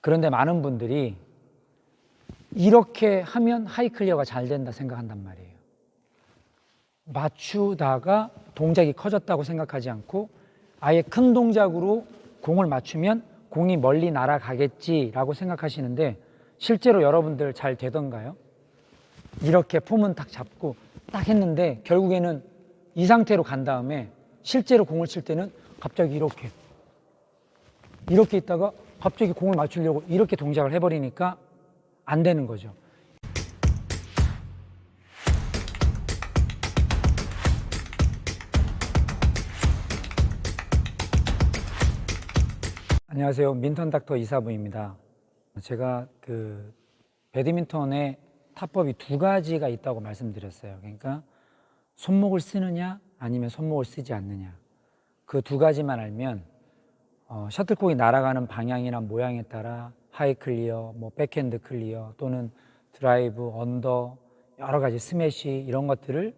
그런데 많은 분들이 이렇게 하면 하이클리어가 잘 된다 생각한단 말이에요. 맞추다가 동작이 커졌다고 생각하지 않고 아예 큰 동작으로 공을 맞추면 공이 멀리 날아가겠지라고 생각하시는데 실제로 여러분들 잘 되던가요? 이렇게 폼은 딱 잡고 딱 했는데 결국에는 이 상태로 간 다음에 실제로 공을 칠 때는 갑자기 이렇게 있다가 갑자기 공을 맞추려고 이렇게 동작을 해버리니까 안 되는 거죠. 안녕하세요. 민턴 닥터 이사부입니다. 제가 배드민턴에 타법이 두 가지가 있다고 말씀드렸어요. 그러니까 손목을 쓰느냐 아니면 손목을 쓰지 않느냐. 그 두 가지만 알면 셔틀콕이 날아가는 방향이나 모양에 따라 하이 클리어, 백핸드 클리어 또는 드라이브, 언더, 여러 가지 스매시 이런 것들을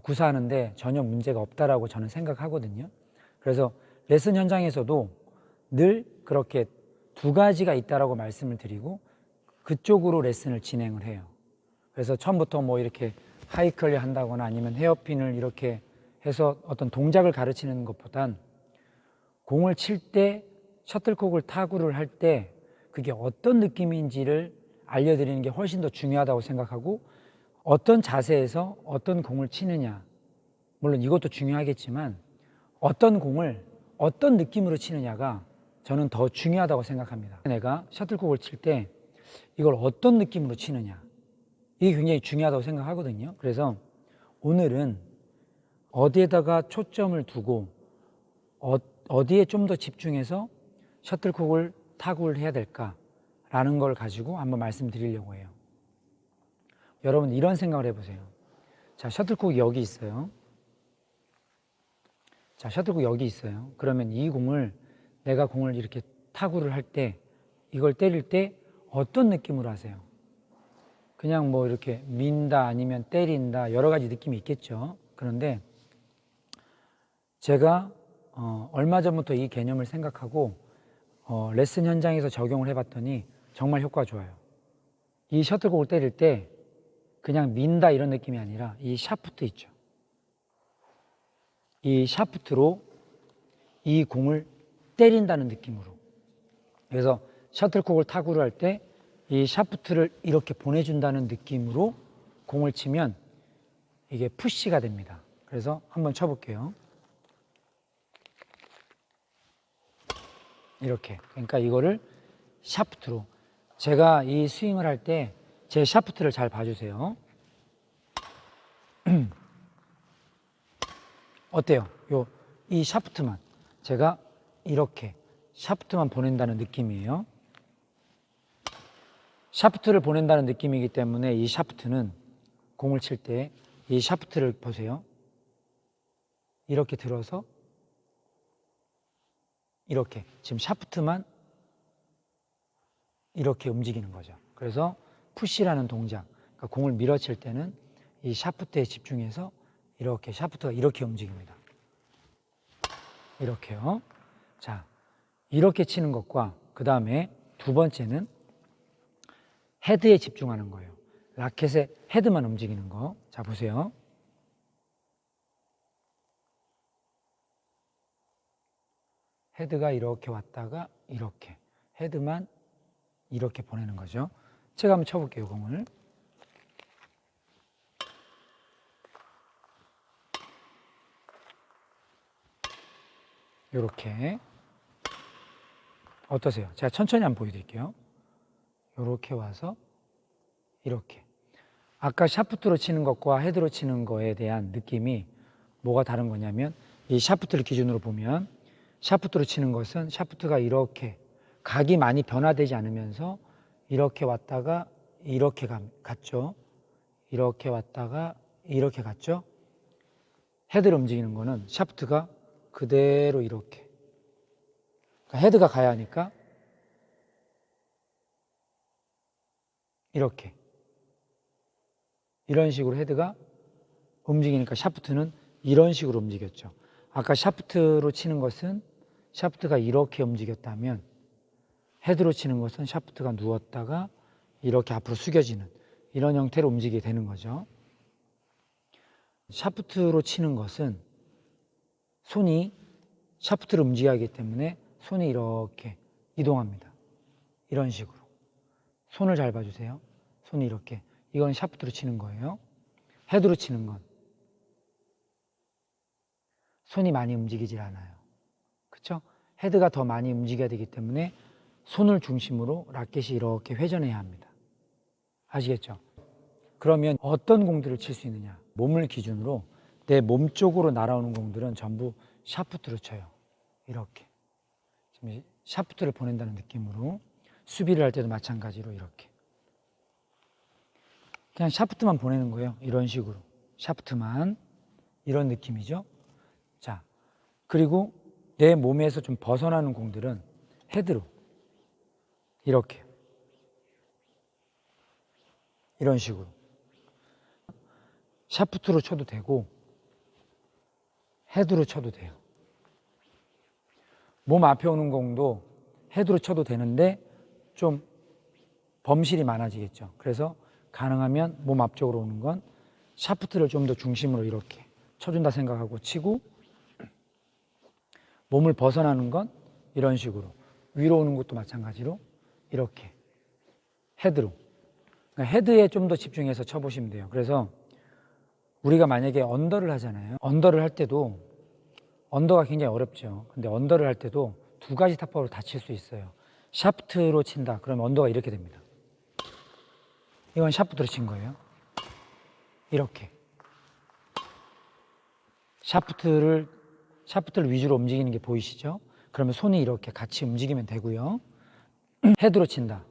구사하는데 전혀 문제가 없다라고 저는 생각하거든요. 그래서 레슨 현장에서도 늘 그렇게 두 가지가 있다라고 말씀을 드리고 그쪽으로 레슨을 진행을 해요. 그래서 처음부터 이렇게 하이 클리어 한다거나 아니면 헤어핀을 이렇게 해서 어떤 동작을 가르치는 것보단 공을 칠 때 셔틀콕을 타구를 할 때 그게 어떤 느낌인지를 알려드리는 게 훨씬 더 중요하다고 생각하고 어떤 자세에서 어떤 공을 치느냐 물론 이것도 중요하겠지만 어떤 공을 어떤 느낌으로 치느냐가 저는 더 중요하다고 생각합니다. 내가 셔틀콕을 칠 때 이걸 어떤 느낌으로 치느냐 이게 굉장히 중요하다고 생각하거든요. 그래서 오늘은 어디에다가 초점을 두고 어디에 좀 더 집중해서 셔틀콕을 타구를 해야 될까라는 걸 가지고 한번 말씀드리려고 해요. 여러분 이런 생각을 해보세요. 자, 셔틀콕이 여기 있어요. 자, 셔틀콕 여기 있어요. 그러면 이 공을 내가 공을 이렇게 타구를 할 때 이걸 때릴 때 어떤 느낌으로 하세요? 그냥 이렇게 민다 아니면 때린다 여러 가지 느낌이 있겠죠. 그런데 제가 얼마 전부터 이 개념을 생각하고 레슨 현장에서 적용을 해봤더니 정말 효과가 좋아요. 이 셔틀콕을 때릴 때 그냥 민다 이런 느낌이 아니라 이 샤프트 있죠. 이 샤프트로 이 공을 때린다는 느낌으로. 그래서 셔틀콕을 타구를 할 때 이 샤프트를 이렇게 보내준다는 느낌으로 공을 치면 이게 푸시가 됩니다. 그래서 한번 쳐볼게요. 이렇게. 그러니까 이거를 샤프트로. 제가 이 스윙을 할 때 제 샤프트를 잘 봐주세요. 어때요? 이 샤프트만. 제가 이렇게 샤프트만 보낸다는 느낌이에요. 샤프트를 보낸다는 느낌이기 때문에 이 샤프트는 공을 칠 때 이 샤프트를 보세요. 이렇게 들어서 이렇게 지금 샤프트만 이렇게 움직이는 거죠. 그래서 푸시라는 동작, 그러니까 공을 밀어칠 때는 이 샤프트에 집중해서 이렇게 샤프트가 이렇게 움직입니다. 이렇게요. 자, 이렇게 치는 것과 그 다음에 두 번째는 헤드에 집중하는 거예요. 라켓의 헤드만 움직이는 거. 자, 보세요. 헤드가 이렇게 왔다가 이렇게 헤드만 이렇게 보내는 거죠. 제가 한번 쳐볼게요, 공을. 이렇게. 어떠세요? 제가 천천히 한번 보여드릴게요. 이렇게 와서 이렇게. 아까 샤프트로 치는 것과 헤드로 치는 거에 대한 느낌이 뭐가 다른 거냐면 이 샤프트를 기준으로 보면 샤프트로 치는 것은 샤프트가 이렇게 각이 많이 변화되지 않으면서 이렇게 왔다가 이렇게 갔죠. 이렇게 왔다가 이렇게 갔죠. 헤드를 움직이는 거는 샤프트가 그대로 이렇게. 그러니까 헤드가 가야 하니까 이렇게. 이런 식으로 헤드가 움직이니까 샤프트는 이런 식으로 움직였죠. 아까 샤프트로 치는 것은 샤프트가 이렇게 움직였다면 헤드로 치는 것은 샤프트가 누웠다가 이렇게 앞으로 숙여지는 이런 형태로 움직이게 되는 거죠. 샤프트로 치는 것은 손이 샤프트를 움직여야 하기 때문에 손이 이렇게 이동합니다. 이런 식으로. 손을 잘 봐주세요. 손이 이렇게. 이건 샤프트로 치는 거예요. 헤드로 치는 건 손이 많이 움직이질 않아요. 그렇죠? 헤드가 더 많이 움직여야 되기 때문에 손을 중심으로 라켓이 이렇게 회전해야 합니다. 아시겠죠? 그러면 어떤 공들을 칠 수 있느냐? 몸을 기준으로 내 몸 쪽으로 날아오는 공들은 전부 샤프트로 쳐요. 이렇게. 지금 샤프트를 보낸다는 느낌으로. 수비를 할 때도 마찬가지로 이렇게. 그냥 샤프트만 보내는 거예요. 이런 식으로. 샤프트만. 이런 느낌이죠. 자, 그리고 내 몸에서 좀 벗어나는 공들은 헤드로. 이렇게. 이런 식으로. 샤프트로 쳐도 되고 헤드로 쳐도 돼요. 몸 앞에 오는 공도 헤드로 쳐도 되는데 좀 범실이 많아지겠죠. 그래서 가능하면 몸 앞쪽으로 오는 건 샤프트를 좀 더 중심으로 이렇게 쳐준다 생각하고 치고, 몸을 벗어나는 건 이런 식으로 위로 오는 것도 마찬가지로 이렇게 헤드로. 그러니까 헤드에 좀 더 집중해서 쳐보시면 돼요. 그래서 우리가 만약에 언더를 하잖아요. 언더를 할 때도 언더가 굉장히 어렵죠. 근데 언더를 할 때도 두 가지 타법으로 다 칠 수 있어요. 샤프트로 친다. 그러면 언더가 이렇게 됩니다. 이건 샤프트로 친 거예요. 이렇게. 샤프트를 위주로 움직이는 게 보이시죠? 그러면 손이 이렇게 같이 움직이면 되고요. 헤드로 친다.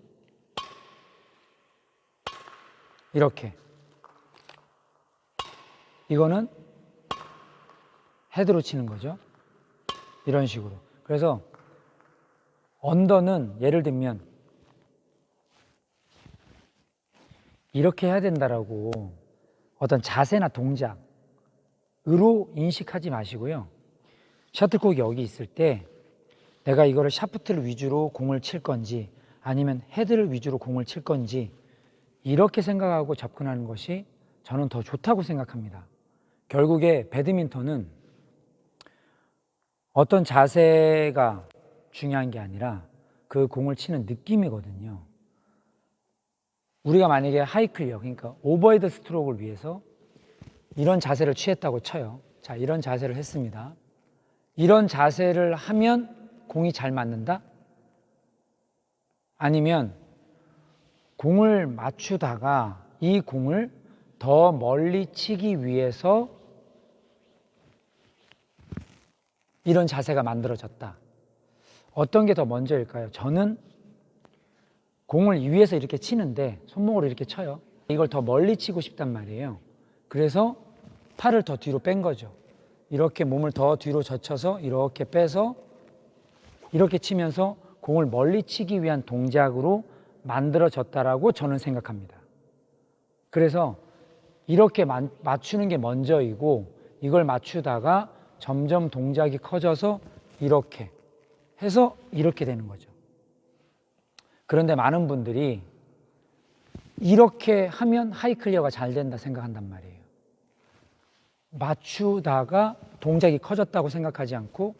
이렇게. 이거는 헤드로 치는 거죠. 이런 식으로. 그래서 언더는 예를 들면 이렇게 해야 된다라고 어떤 자세나 동작으로 인식하지 마시고요. 셔틀콕이 여기 있을 때 내가 이거를 샤프트를 위주로 공을 칠 건지 아니면 헤드를 위주로 공을 칠 건지 이렇게 생각하고 접근하는 것이 저는 더 좋다고 생각합니다. 결국에 배드민턴은 어떤 자세가 중요한 게 아니라 그 공을 치는 느낌이거든요. 우리가 만약에 하이클리어, 그러니까 오버헤드 스트로크를 위해서 이런 자세를 취했다고 쳐요. 자, 이런 자세를 했습니다. 이런 자세를 하면 공이 잘 맞는다? 아니면 공을 맞추다가 이 공을 더 멀리 치기 위해서 이런 자세가 만들어졌다. 어떤 게 더 먼저일까요? 저는 공을 위에서 이렇게 치는데 손목으로 이렇게 쳐요. 이걸 더 멀리 치고 싶단 말이에요. 그래서 팔을 더 뒤로 뺀 거죠. 이렇게 몸을 더 뒤로 젖혀서 이렇게 빼서 이렇게 치면서 공을 멀리 치기 위한 동작으로 만들어졌다라고 저는 생각합니다. 그래서 이렇게 맞추는 게 먼저이고 이걸 맞추다가 점점 동작이 커져서 이렇게 해서 이렇게 되는 거죠. 그런데 많은 분들이 이렇게 하면 하이클리어가 잘 된다 생각한단 말이에요. 맞추다가 동작이 커졌다고 생각하지 않고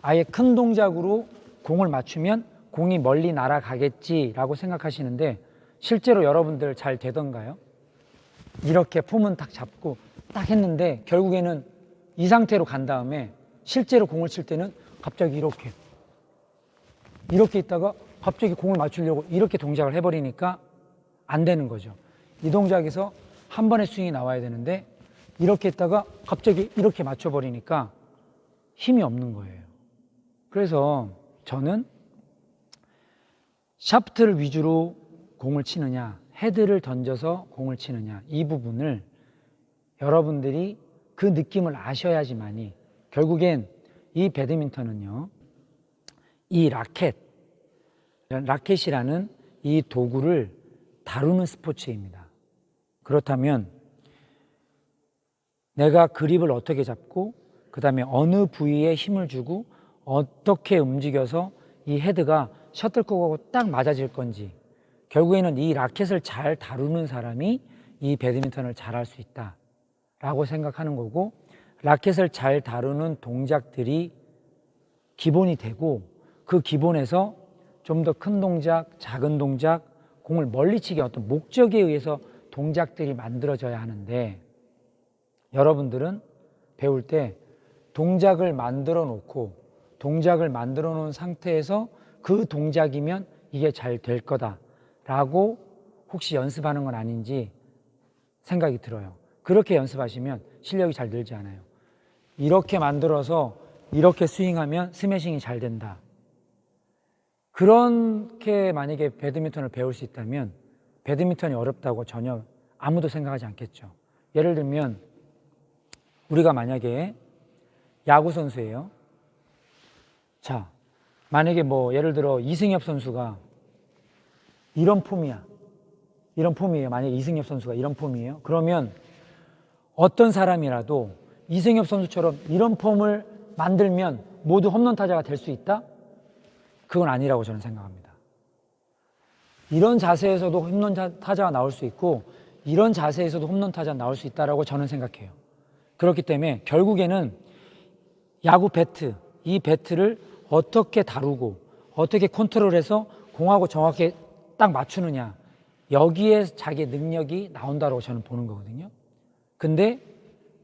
아예 큰 동작으로 공을 맞추면 공이 멀리 날아가겠지라고 생각하시는데 실제로 여러분들 잘 되던가요? 이렇게 폼은 딱 잡고 딱 했는데 결국에는 이 상태로 간 다음에 실제로 공을 칠 때는 갑자기 이렇게 있다가 갑자기 공을 맞추려고 이렇게 동작을 해버리니까 안 되는 거죠. 이 동작에서 한 번의 스윙이 나와야 되는데 이렇게 했다가 갑자기 이렇게 맞춰버리니까 힘이 없는 거예요. 그래서 저는 샤프트를 위주로 공을 치느냐 헤드를 던져서 공을 치느냐 이 부분을 여러분들이 그 느낌을 아셔야지만이 결국엔 이 배드민턴은요 이 라켓이라는 이 도구를 다루는 스포츠입니다. 그렇다면 내가 그립을 어떻게 잡고 그 다음에 어느 부위에 힘을 주고 어떻게 움직여서 이 헤드가 셔틀콕하고 딱 맞아질 건지, 결국에는 이 라켓을 잘 다루는 사람이 이 배드민턴을 잘할 수 있다라고 생각하는 거고, 라켓을 잘 다루는 동작들이 기본이 되고, 그 기본에서 좀 더 큰 동작, 작은 동작, 공을 멀리 치기 어떤 목적에 의해서 동작들이 만들어져야 하는데, 여러분들은 배울 때 동작을 만들어 놓고 동작을 만들어 놓은 상태에서 그 동작이면 이게 잘 될 거다라고 혹시 연습하는 건 아닌지 생각이 들어요. 그렇게 연습하시면 실력이 잘 늘지 않아요. 이렇게 만들어서 이렇게 스윙하면 스매싱이 잘 된다. 그렇게 만약에 배드민턴을 배울 수 있다면 배드민턴이 어렵다고 전혀 아무도 생각하지 않겠죠. 예를 들면 우리가 만약에 야구 선수예요. 자, 만약에 뭐 예를 들어 이승엽 선수가 이런 폼이야. 이런 폼이에요. 만약에 이승엽 선수가 이런 폼이에요. 그러면 어떤 사람이라도 이승엽 선수처럼 이런 폼을 만들면 모두 홈런 타자가 될 수 있다? 그건 아니라고 저는 생각합니다. 이런 자세에서도 홈런 타자가 나올 수 있고 이런 자세에서도 홈런 타자가 나올 수 있다라고 저는 생각해요. 그렇기 때문에 결국에는 야구 배트, 이 배트를 어떻게 다루고 어떻게 컨트롤해서 공하고 정확히 딱 맞추느냐, 여기에 자기의 능력이 나온다고 저는 보는 거거든요. 근데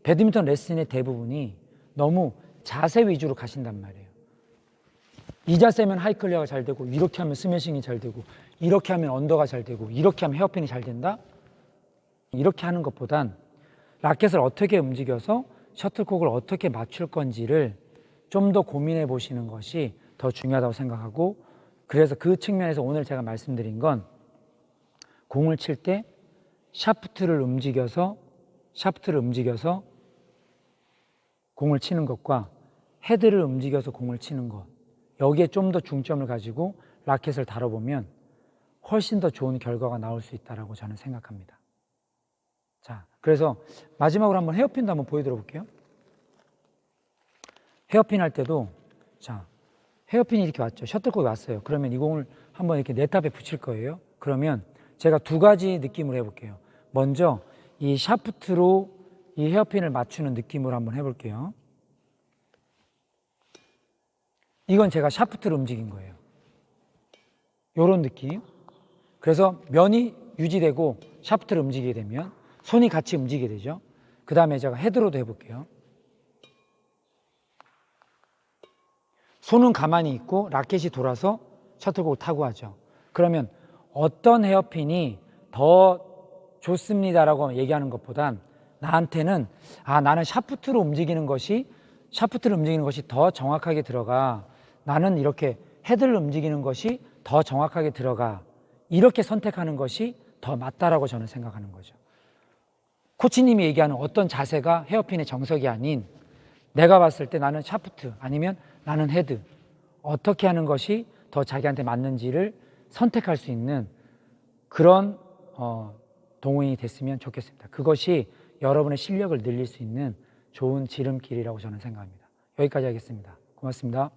배드민턴 레슨의 대부분이 너무 자세 위주로 가신단 말이에요. 이 자세면 하이클리어가 잘 되고, 이렇게 하면 스매싱이 잘 되고, 이렇게 하면 언더가 잘 되고, 이렇게 하면 헤어핀이 잘 된다? 이렇게 하는 것보단 라켓을 어떻게 움직여서 셔틀콕을 어떻게 맞출 건지를 좀 더 고민해 보시는 것이 더 중요하다고 생각하고, 그래서 그 측면에서 오늘 제가 말씀드린 건 공을 칠 때 샤프트를 움직여서 공을 치는 것과 헤드를 움직여서 공을 치는 것, 여기에 좀 더 중점을 가지고 라켓을 다뤄보면 훨씬 더 좋은 결과가 나올 수 있다고 저는 생각합니다. 자, 그래서 마지막으로 한번 헤어핀도 한번 보여드려 볼게요. 헤어핀 할 때도, 자, 헤어핀이 이렇게 왔죠. 셔틀콕이 왔어요. 그러면 이 공을 한번 이렇게 네탑에 붙일 거예요. 그러면 제가 두 가지 느낌으로 해볼게요. 먼저 이 샤프트로 이 헤어핀을 맞추는 느낌으로 한번 해볼게요. 이건 제가 샤프트를 움직인 거예요. 이런 느낌. 그래서 면이 유지되고 샤프트를 움직이게 되면 손이 같이 움직이게 되죠. 그 다음에 제가 헤드로도 해볼게요. 손은 가만히 있고 라켓이 돌아서 셔틀콕을 타고 하죠. 그러면 어떤 헤어핀이 더 좋습니다라고 얘기하는 것보단 나한테는 나는 샤프트를 움직이는 것이 더 정확하게 들어가, 나는 이렇게 헤드를 움직이는 것이 더 정확하게 들어가, 이렇게 선택하는 것이 더 맞다라고 저는 생각하는 거죠. 코치님이 얘기하는 어떤 자세가 헤어핀의 정석이 아닌, 내가 봤을 때 나는 샤프트 아니면 나는 헤드, 어떻게 하는 것이 더 자기한테 맞는지를 선택할 수 있는 그런 동호인이 됐으면 좋겠습니다. 그것이 여러분의 실력을 늘릴 수 있는 좋은 지름길이라고 저는 생각합니다. 여기까지 하겠습니다. 고맙습니다.